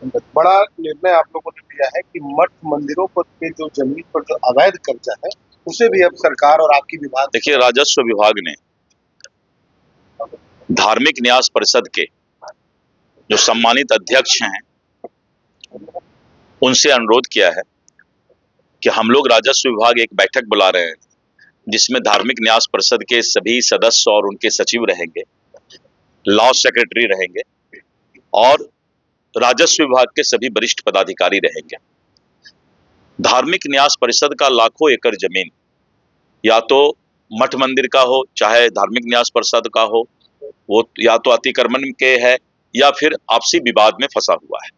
बड़ा निर्णय आप लोगों ने लिया है कि मठ मंदिरों पर के जो जमीन पर जो अवैध कब्जा है उसे भी अब सरकार और आपकी विभाग। देखिए, राजस्व विभाग ने धार्मिक न्यास परिषद के जो सम्मानित अध्यक्ष हैं उनसे अनुरोध किया है कि हम लोग राजस्व विभाग एक बैठक बुला रहे हैं जिसमें धार्मिक न्यास परिषद के सभी सदस्य और उनके सचिव रहेंगे, लॉ सेक्रेटरी रहेंगे और राजस्व विभाग के सभी वरिष्ठ पदाधिकारी रहेंगे। धार्मिक न्यास परिषद का लाखों एकड़ जमीन या तो मठ मंदिर का हो चाहे धार्मिक न्यास परिषद का हो, वो या तो अतिक्रमण के है या फिर आपसी विवाद में फंसा हुआ है।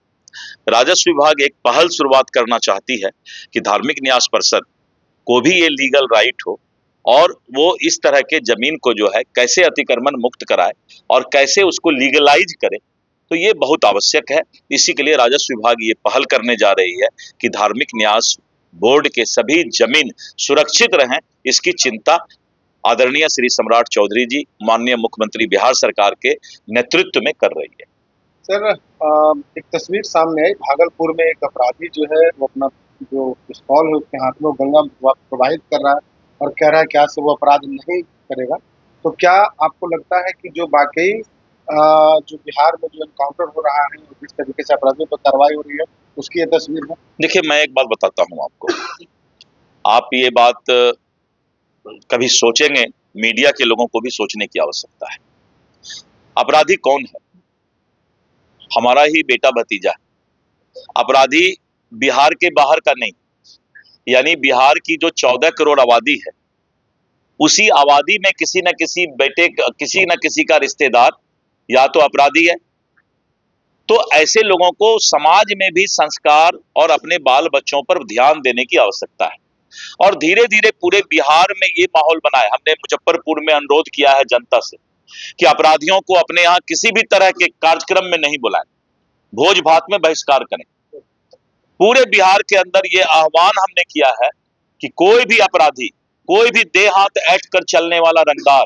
राजस्व विभाग एक पहल शुरुआत करना चाहती है कि धार्मिक न्यास परिषद को भी ये लीगल राइट हो और वो इस तरह के जमीन को जो है कैसे अतिक्रमण मुक्त कराए और कैसे उसको लीगलाइज करे, तो ये बहुत आवश्यक है। इसी के लिए राजस्व विभाग ये पहल करने जा रही है कि धार्मिक न्यास बोर्ड के सभी जमीन सुरक्षित रहें, इसकी चिंता आदरणीय श्री सम्राट चौधरी जी माननीय मुख्यमंत्री बिहार सरकार के नेतृत्व में कर रही है। सर, एक तस्वीर सामने आई, भागलपुर में एक अपराधी जो है वो अपना जो पिस्तौल है उसके हाथ में गंगा प्रवाहित कर रहा है और कह रहा है कि आज से वो अपराध नहीं करेगा। तो क्या आपको लगता है कि जो वाकई जो बिहार में जो एनकाउंटर हो रहा है और जिस तरीके से अपराधियों पर कार्रवाई हो रही है उसकी ये तस्वीर है? देखिए, मैं एक बात बताता हूं आपको, आप ये बात कभी सोचेंगे, मीडिया के लोगों को भी सोचने की आवश्यकता है। अपराधी कौन है? हमारा ही बेटा भतीजा है। अपराधी बिहार के बाहर का नहीं, यानी बिहार की जो 14 करोड़ आबादी है उसी आबादी में किसी न किसी बेटे, किसी न किसी का रिश्तेदार या तो अपराधी है। तो ऐसे लोगों को समाज में भी संस्कार और अपने बाल बच्चों पर ध्यान देने की आवश्यकता है और धीरे धीरे पूरे बिहार में ये माहौल बना है। हमने मुजफ्फरपुर में अनुरोध किया है जनता से कि अपराधियों को अपने यहाँ किसी भी तरह के कार्यक्रम में नहीं बुलाएं, भोज भात में बहिष्कार करें। पूरे बिहार के अंदर ये आह्वान हमने किया है कि कोई भी अपराधी, कोई भी देह हाथ ऐंठ कर चलने वाला रंगदार,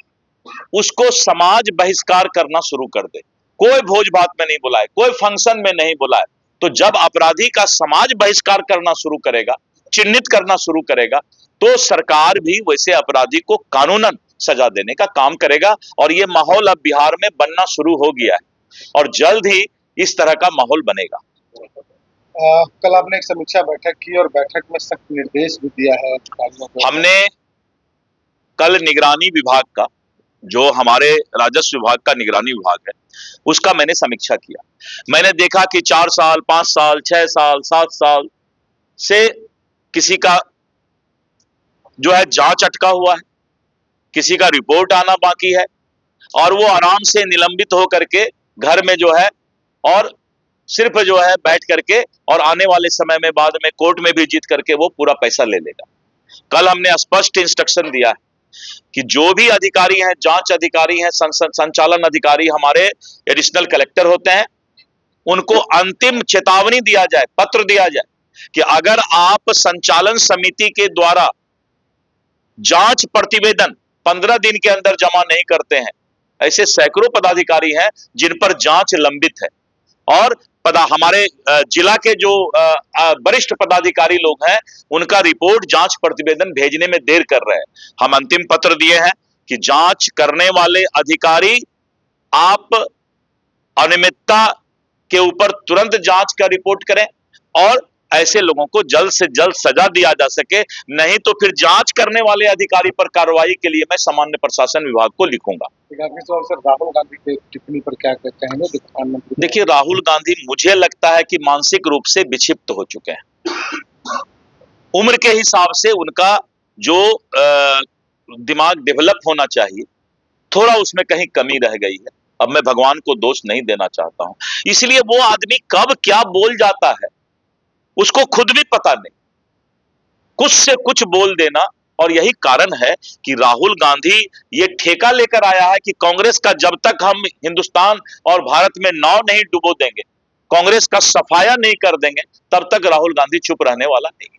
उसको समाज बहिष्कार करना शुरू कर दे। कोई भोज भात में नहीं बुलाए, कोई फंक्शन में नहीं बुलाए। तो जब अपराधी का समाज बहिष्कार करना शुरू करेगा, चिन्हित करना शुरू करेगा, तो सरकार भी वैसे अपराधी को कानूनन सजा देने का काम करेगा और ये माहौल अब बिहार में बनना शुरू हो गया है और जल्द ही इस तरह का माहौल बनेगा। कल आपने एक समीक्षा बैठक की और बैठक में सख्त निर्देश भी दिया है अधिकारियों को। हमने कल निगरानी विभाग का, जो हमारे राजस्व विभाग का निगरानी विभाग है, उसका मैंने समीक्षा किया। मैंने देखा कि 4 साल, 5 साल, 6 साल, 7 साल से किसी का जो है जांच अटका हुआ है, किसी का रिपोर्ट आना बाकी है और वो आराम से निलंबित होकर के घर में जो है और सिर्फ जो है बैठ करके और आने वाले समय में बाद में कोर्ट में भी जीत करके वो पूरा पैसा ले लेगा। कल हमने स्पष्ट इंस्ट्रक्शन दिया है कि जो भी अधिकारी हैं, जांच अधिकारी हैं, संचालन अधिकारी हमारे एडिशनल कलेक्टर होते हैं, उनको अंतिम चेतावनी दिया जाए, पत्र दिया जाए कि अगर आप संचालन समिति के द्वारा जांच प्रतिवेदन 15 दिन के अंदर जमा नहीं करते हैं, ऐसे सैकड़ों पदाधिकारी हैं जिन पर जांच लंबित है और हमारे जिला के जो वरिष्ठ पदाधिकारी लोग हैं उनका रिपोर्ट जांच प्रतिवेदन भेजने में देर कर रहे हैं। हम अंतिम पत्र दिए हैं कि जांच करने वाले अधिकारी आप अनियमितता के ऊपर तुरंत जांच का रिपोर्ट करें और ऐसे लोगों को जल्द से जल्द सजा दिया जा सके, नहीं तो फिर जांच करने वाले अधिकारी पर कार्रवाई के लिए मैं सामान्य प्रशासन विभाग को लिखूंगा। राहुल गांधी के टिप्पणी पर क्या कहेंगे प्रधानमंत्री? देखिए, राहुल गांधी मुझे लगता है कि मानसिक रूप से विक्षिप्त हो चुके हैं। उम्र के हिसाब से उनका जो दिमाग डेवलप होना चाहिए, थोड़ा उसमें कहीं कमी रह गई है। अब मैं भगवान को दोष नहीं देना चाहता हूं, इसलिए वो आदमी कब क्या बोल जाता है उसको खुद भी पता नहीं, कुछ से कुछ बोल देना। और यही कारण है कि राहुल गांधी ये ठेका लेकर आया है कि कांग्रेस का जब तक हम हिंदुस्तान और भारत में नाव नहीं डुबो देंगे, कांग्रेस का सफाया नहीं कर देंगे, तब तक राहुल गांधी चुप रहने वाला नहीं।